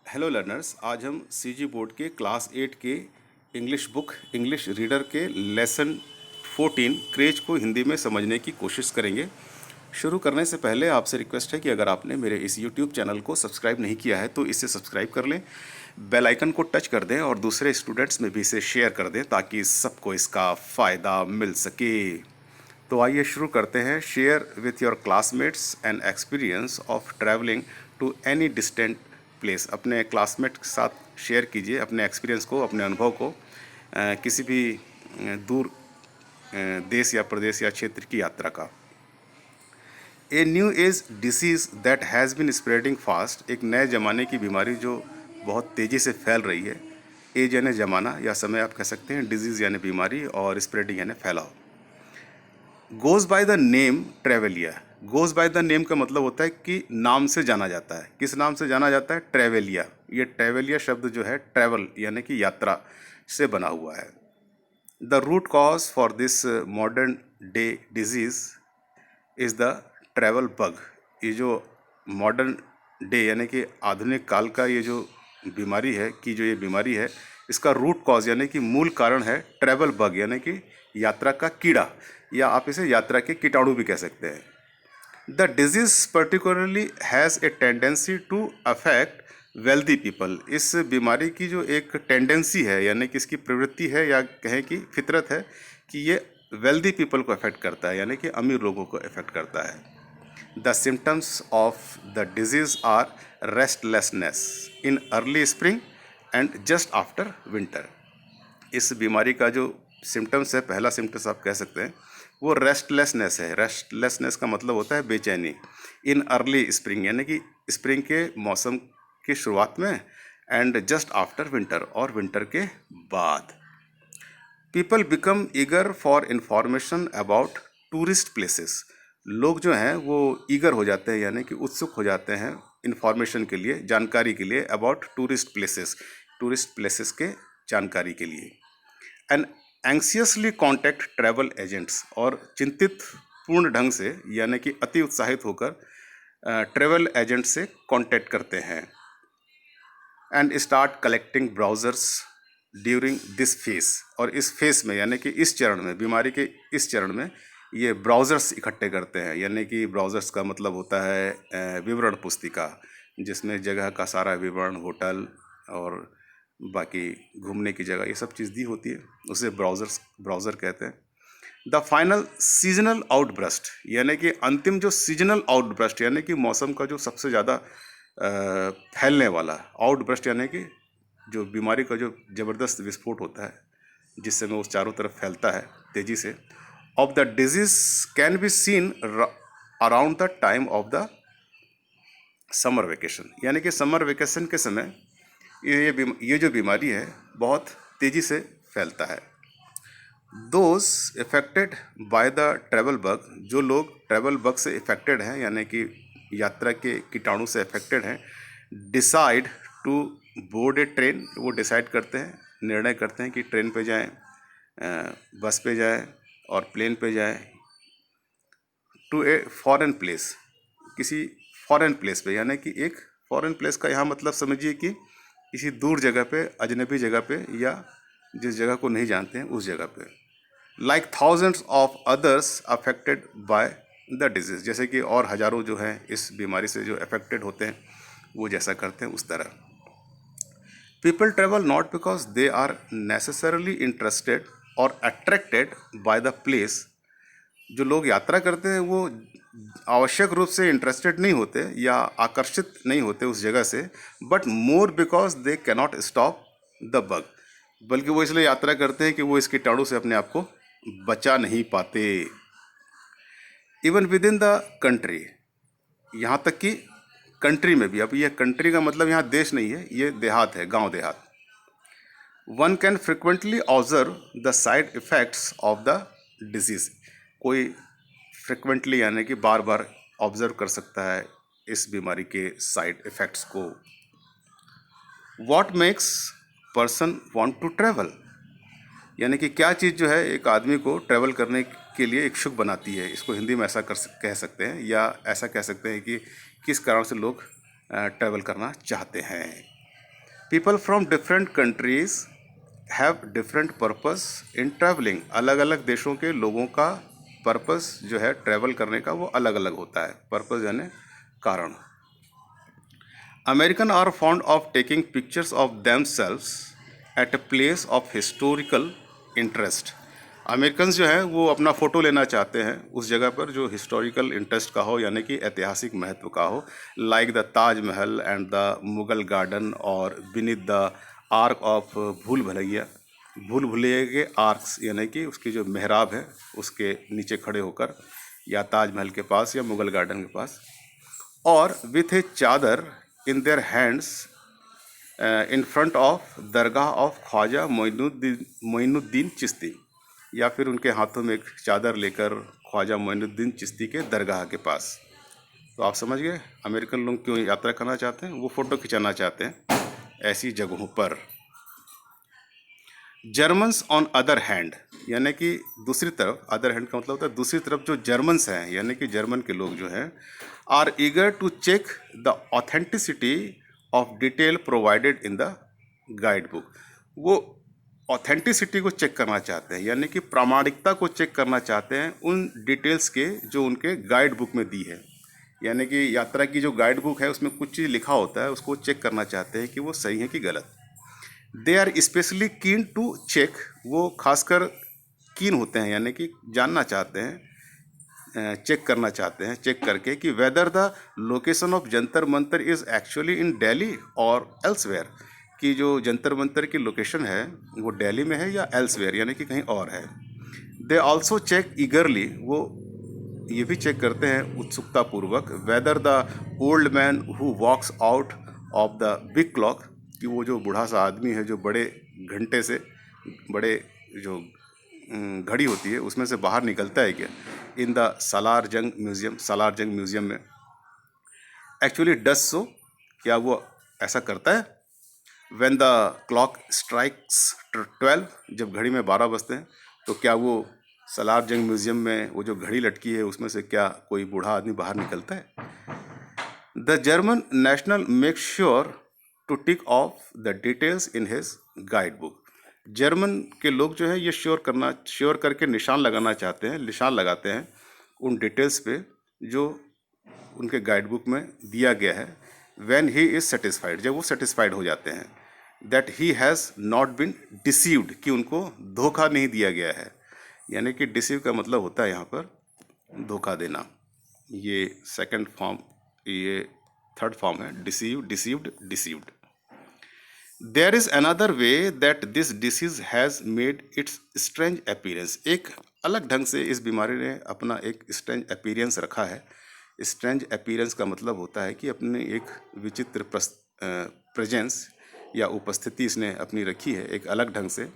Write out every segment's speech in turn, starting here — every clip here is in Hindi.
हेलो लर्नर्स, आज हम सीजी बोर्ड के क्लास 8 के इंग्लिश बुक इंग्लिश रीडर के लेसन 14 क्रेज को हिंदी में समझने की कोशिश करेंगे। शुरू करने से पहले आपसे रिक्वेस्ट है कि अगर आपने मेरे इस यूट्यूब चैनल को सब्सक्राइब नहीं किया है तो इसे सब्सक्राइब कर लें, बेल आइकन को टच कर दें और दूसरे स्टूडेंट्स में भी इसे शेयर कर दें ताकि सबको इसका फ़ायदा मिल सके। तो आइए शुरू करते हैं। Share with your classmates an experience of travelling to any distant place. अपने क्लासमेट के साथ शेयर कीजिए अपने एक्सपीरियंस को, अपने अनुभव को किसी भी दूर देश या प्रदेश या क्षेत्र की यात्रा का। A new age disease that has been spreading fast. एक नए ज़माने की बीमारी जो बहुत तेज़ी से फैल रही है। एज यानी ज़माना या समय आप कह सकते हैं, डिजीज़ यानी बीमारी और स्प्रेडिंग यानी फैलाव। Goes by the name Travelia. Goes by the name का मतलब होता है कि नाम से जाना जाता है। किस नाम से जाना जाता है? ट्रेवलिया। ये ट्रेवलिया शब्द जो है ट्रैवल यानी कि यात्रा से बना हुआ है। The root cause for this modern day disease is the travel bug. ये जो मॉडर्न डे यानी कि आधुनिक काल का ये जो बीमारी है ये बीमारी है, इसका रूट कॉज यानी कि मूल कारण है ट्रैवल बग यानी कि यात्रा का कीड़ा, या आप इसे यात्रा के कीटाणु भी कह सकते हैं। The disease particularly has a tendency to affect wealthy people. इस बीमारी की जो एक टेंडेंसी है यानी कि इसकी प्रवृत्ति है या कहें कि फितरत है कि ये वेल्दी पीपल को अफेक्ट करता है यानी कि अमीर लोगों को अफेक्ट करता है। The symptoms of the disease are restlessness in early spring and just after winter. इस बीमारी का जो सिम्टम्स है, पहला सिम्टम्स आप कह सकते हैं, वो रेस्टलेसनेस है। रेस्टलेसनेस का मतलब होता है बेचैनी। इन अर्ली स्प्रिंग यानी कि स्प्रिंग के मौसम की शुरुआत में, एंड जस्ट आफ्टर विंटर और विंटर के बाद। People become eager for information about tourist places. लोग जो हैं वो ईगर हो जाते हैं यानी कि उत्सुक हो जाते हैं इंफॉर्मेशन के लिए, जानकारी के लिए, अबाउट टूरिस्ट प्लेसेस के जानकारी के लिए। एंड एंक्सियसली कॉन्टैक्ट ट्रैवल एजेंट्स, और चिंतित पूर्ण ढंग से यानी कि अति उत्साहित होकर ट्रैवल एजेंट से कांटेक्ट करते हैं। And start collecting browsers during this face, और इस फेस में यानी कि इस चरण में, बीमारी के इस चरण में ये ब्राउज़र्स इकट्ठे करते हैं। यानी कि ब्राउज़र्स का मतलब होता है विवरण पुस्तिका, जिसमें जगह का सारा विवरण, होटल और बाकी घूमने की जगह, ये सब चीज़ दी होती है, उसे ब्राउज़र कहते हैं। द फाइनल सीजनल आउटब्रस्ट, यानी कि अंतिम जो सीजनल आउटब्रस्ट यानी कि मौसम का जो सबसे ज़्यादा फैलने वाला आउटब्रस्ट, यानी कि जो बीमारी का जो ज़बरदस्त विस्फोट होता है जिससे वो चारों तरफ फैलता है तेज़ी से, of the disease can be seen around the time of the summer vacation. यानी कि समर वेकेशन के समय ये जो बीमारी है बहुत तेज़ी से फैलता है। Those affected by the travel bug, जो लोग ट्रैवल बग से इफेक्टेड हैं यानी कि यात्रा के कीटाणु से इफेक्टेड हैं, decide to board a train. वो डिसाइड करते हैं, निर्णय करते हैं कि ट्रेन पे जाएं, बस पे जाएं और प्लेन पे जाएं, टू ए फॉरेन प्लेस, किसी फॉरेन प्लेस पे। यानी कि एक फॉरेन प्लेस का यहाँ मतलब समझिए कि किसी दूर जगह पे, अजनबी जगह पे, या जिस जगह को नहीं जानते हैं उस जगह पे। Like thousands of others affected by the disease, जैसे कि और हज़ारों जो हैं इस बीमारी से जो अफेक्टेड होते हैं वो जैसा करते हैं उस तरह। People travel not because they are necessarily interested और अट्रैक्टेड बाय द प्लेस। जो लोग यात्रा करते हैं वो आवश्यक रूप से इंटरेस्टेड नहीं होते या आकर्षित नहीं होते उस जगह से, but more because they cannot stop the bug, बल्कि वो इसलिए यात्रा करते हैं कि वो इस कीटाणु से अपने आप को बचा नहीं पाते। Even with in the country, यहाँ तक कि कंट्री में भी। अब यह कंट्री का मतलब यहाँ देश नहीं है, ये देहात है, गांव देहात। One can frequently observe the side effects of the disease. कोई फ्रिक्वेंटली यानी कि बार बार ऑब्जर्व कर सकता है इस बीमारी के साइड इफ़ेक्ट्स को। What makes person want to travel, यानी कि क्या चीज़ जो है एक आदमी को ट्रैवल करने के लिए इच्छुक बनाती है। इसको हिंदी में ऐसा कह सकते हैं, या ऐसा कह सकते हैं कि किस कारण से लोग ट्रैवल करना चाहते हैं। People from different countries have different purpose in travelling. अलग अलग देशों के लोगों का पर्पस जो है ट्रैवल करने का वो अलग अलग होता है। पर्पस यानी कारण। American are fond of taking pictures of themselves at a place of historical interest. American जो है वो अपना फ़ोटो लेना चाहते हैं उस जगह पर जो हिस्टोरिकल इंटरेस्ट का हो, यानी कि ऐतिहासिक महत्व का हो, like the Taj Mahal and the Mughal garden और बीनीथ द आर्क ऑफ भूल भुलैया। भूल भुलैया के आर्क्स यानी कि उसकी जो मेहराब है उसके नीचे खड़े होकर, या ताजमहल के पास या मुगल गार्डन के पास। और with a chadar in their hands in front of dargah of Khwaja Moinuddin Chishti, या फिर उनके हाथों में एक चादर लेकर ख्वाजा मोइनुद्दीन चिश्ती के दरगाह के पास। तो आप समझ गए अमेरिकन लोग क्यों यात्रा करना चाहते हैं, वो फ़ोटो खिंचाना चाहते हैं ऐसी जगहों पर। जर्मन्स ऑन अदर हैंड, यानी कि दूसरी तरफ, अदर हैंड का मतलब होता है दूसरी तरफ, जो जर्मन्स हैं यानी कि जर्मन के लोग जो हैं, are eager to check the authenticity of detail provided in the guide book. वो ऑथेंटिसिटी को चेक करना चाहते हैं, यानी कि प्रामाणिकता को चेक करना चाहते हैं उन डिटेल्स के जो उनके गाइड बुक में दी है। यानी कि यात्रा की जो गाइड बुक है उसमें कुछ चीज़ लिखा होता है, उसको चेक करना चाहते हैं कि वो सही है कि गलत। They are specially keen to check, वो खासकर कीन होते हैं यानी कि जानना चाहते हैं, चेक करना चाहते हैं, चेक करके कि whether the location of Jantar Mantar is actually in Delhi और एल्सवेयर, कि जो जंतर मंतर की लोकेशन है वो दिल्ली में है या एल्सवेयर यानी कि कहीं और है। दे ऑल्सो चेक ईगरली, वो ये भी चेक करते हैं उत्सुकतापूर्वक, whether the old man who walks out of the big clock, कि वो जो बूढ़ा सा आदमी है जो बड़े घंटे से, बड़े जो घड़ी होती है उसमें से बाहर निकलता है क्या, इन द सालार जंग म्यूज़ियम, सालार जंग म्यूज़ियम में, एक्चुअली डज सो, क्या वो ऐसा करता है। व्हेन द क्लॉक स्ट्राइक्स 12, जब घड़ी में 12 बजते हैं, तो क्या वो सालार जंग म्यूज़ियम में वो जो घड़ी लटकी है उसमें से क्या कोई बूढ़ा आदमी बाहर निकलता है। The German national make sure to tick off the details in his guide book. German के लोग जो है ये श्योर करके निशान लगाना चाहते हैं, निशान लगाते हैं उन डिटेल्स पे जो उनके गाइड बुक में दिया गया है। व्हेन ही इज़ सेटिस्फाइड, जब वो सेटिस्फाइड हो जाते हैं, that he has not been deceived, कि उनको धोखा नहीं दिया गया है। यानी कि डिसीव का मतलब होता है यहाँ पर धोखा देना। ये सेकंड फॉर्म, ये थर्ड फॉर्म है, deceive, deceived, deceived. There is another way that this disease has made its strange appearance. एक अलग ढंग से इस बीमारी ने अपना एक स्ट्रेंज अपीयरेंस रखा है। स्ट्रेंज अपीयरेंस का मतलब होता है कि अपने एक विचित्र प्रेजेंस या उपस्थिति इसने अपनी रखी है एक अलग ढंग से।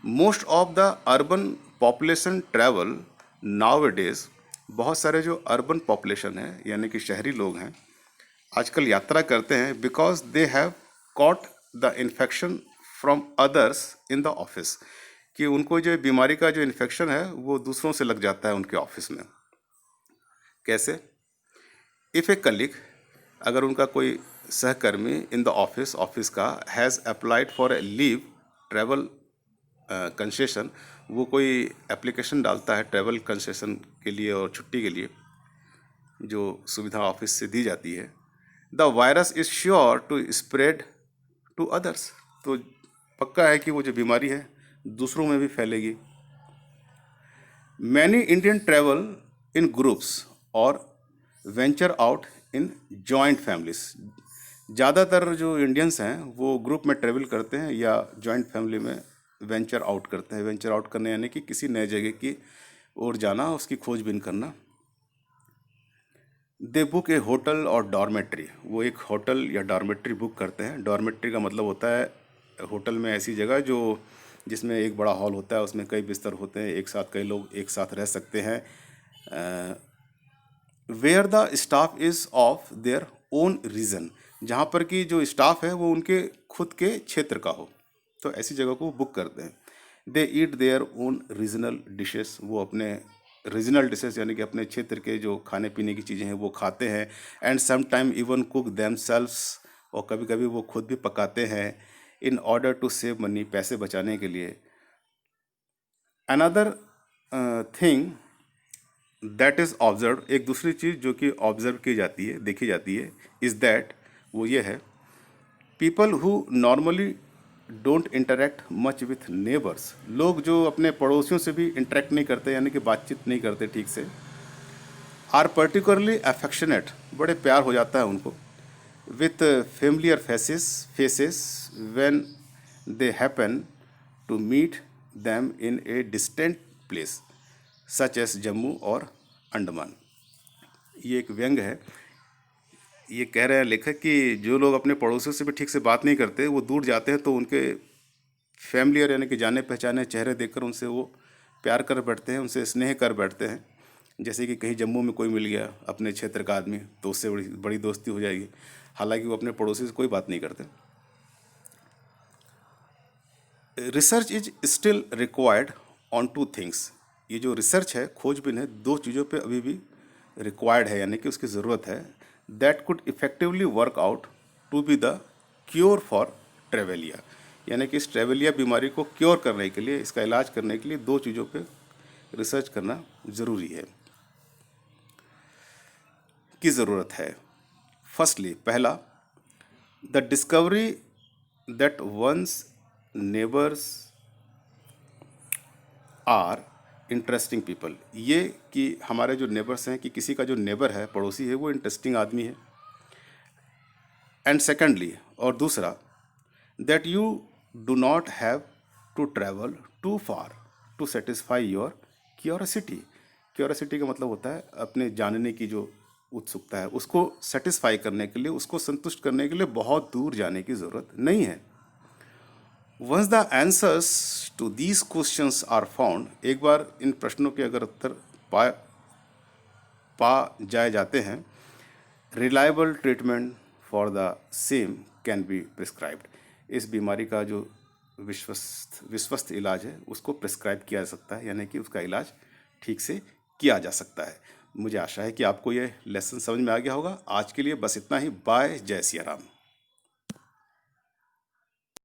Most of the urban population travel now days, बहुत सारे जो अर्बन पॉपुलेशन है यानी कि शहरी लोग हैं आजकल यात्रा करते हैं, because they have caught the infection from others in the office, कि उनको जो बीमारी का जो इन्फेक्शन है वो दूसरों से लग जाता है उनके ऑफिस में। कैसे? इफ़ ए कलीग, अगर उनका कोई सहकर्मी इन द ऑफिस का has applied for a leave travel concession, वो कोई एप्लीकेशन डालता है ट्रैवल कंसेशन के लिए और छुट्टी के लिए जो सुविधा ऑफिस से दी जाती है, the virus is sure to spread to others, तो पक्का है कि वो जो बीमारी है दूसरों में भी फैलेगी। Many Indian travel in groups और venture out in joint families. ज़्यादातर जो इंडियंस हैं वो ग्रुप में ट्रैवल करते हैं या जॉइंट फैमिली में वेंचर आउट करते हैं। वेंचर आउट करने यानी कि किसी नए जगह की ओर जाना, उसकी खोजबीन करना। दे बुक ए होटल और डॉर्मेट्री, वो एक होटल या डॉर्मेट्री बुक करते हैं। डॉर्मेट्री का मतलब होता है होटल में ऐसी जगह जो जिसमें एक बड़ा हॉल होता है, उसमें कई बिस्तर होते हैं, एक साथ कई लोग एक साथ रह सकते हैं। Where the staff is of their own region, जहाँ पर कि जो स्टाफ है वो उनके खुद के क्षेत्र का हो, तो ऐसी जगह को बुक करते हैं। They eat their own regional dishes, वो अपने रीजनल डिशेस यानी कि अपने क्षेत्र के जो खाने पीने की चीज़ें हैं वो खाते हैं। And some time even cook themselves, और कभी कभी वो खुद भी पकाते हैं। In order to save money, पैसे बचाने के लिए। Another thing that is observe, एक दूसरी चीज़ जो कि ऑब्जर्व की जाती है, देखी जाती है, इज़ दैट, वो ये है, people who normally don't interact much with neighbours, लोग जो अपने पड़ोसियों से भी इंटरेक्ट नहीं करते, यानी कि बातचीत नहीं करते ठीक से, आर पर्टिकुलरली अफेक्शनेट, बड़े प्यार हो जाता है उनको, with familiar faces when they happen to meet them in a distant place such as Jammu और अंडमान। ये एक व्यंग है। ये कह रहे हैं लेखक कि जो लोग अपने पड़ोसियों से भी ठीक से बात नहीं करते, वो दूर जाते हैं तो उनके फैमिलियर यानी कि जाने पहचाने चेहरे देखकर उनसे वो प्यार कर बैठते हैं, उनसे स्नेह कर बैठते हैं। जैसे कि कहीं जम्मू में कोई मिल गया अपने क्षेत्र का आदमी, तो उससे बड़ी बड़ी दोस्ती हो जाएगी, हालांकि वो अपने पड़ोसी से कोई बात नहीं करते। Research is still required on two things, ये जो रिसर्च है, खोजबीन है, दो चीज़ों पे अभी भी रिक्वायर्ड है, यानी कि उसकी ज़रूरत है। That could effectively work out to be the cure for Travelia, यानी कि इस ट्रेवेलिया बीमारी को क्योर करने के लिए, इसका इलाज करने के लिए दो चीज़ों पे रिसर्च करना ज़रूरी है, की ज़रूरत है। फर्स्टली, पहला, the discovery that one's neighbours are interesting people, ये कि हमारे जो नेबर्स हैं, कि किसी का जो नेबर है, पड़ोसी है, वो इंटरेस्टिंग आदमी है। एंड सेकेंडली, और दूसरा, that you do not have to travel too far to satisfy your curiosity. Curiosity का मतलब होता है अपने जानने की जो उत्सुकता है, उसको सेटिस्फाई करने के लिए, उसको संतुष्ट करने के लिए बहुत दूर जाने की ज़रूरत नहीं है। Once the answers to these questions are found, एक बार इन प्रश्नों के अगर उत्तर पा जाए जाते हैं, reliable treatment for the same can be prescribed, इस बीमारी का जो विश्वस्त इलाज है उसको प्रिस्क्राइब किया जा सकता है, यानी कि उसका इलाज ठीक से किया जा सकता है। मुझे आशा है कि आपको यह लेसन समझ में आ गया होगा। आज के लिए बस इतना ही। बाय। जय सिया राम।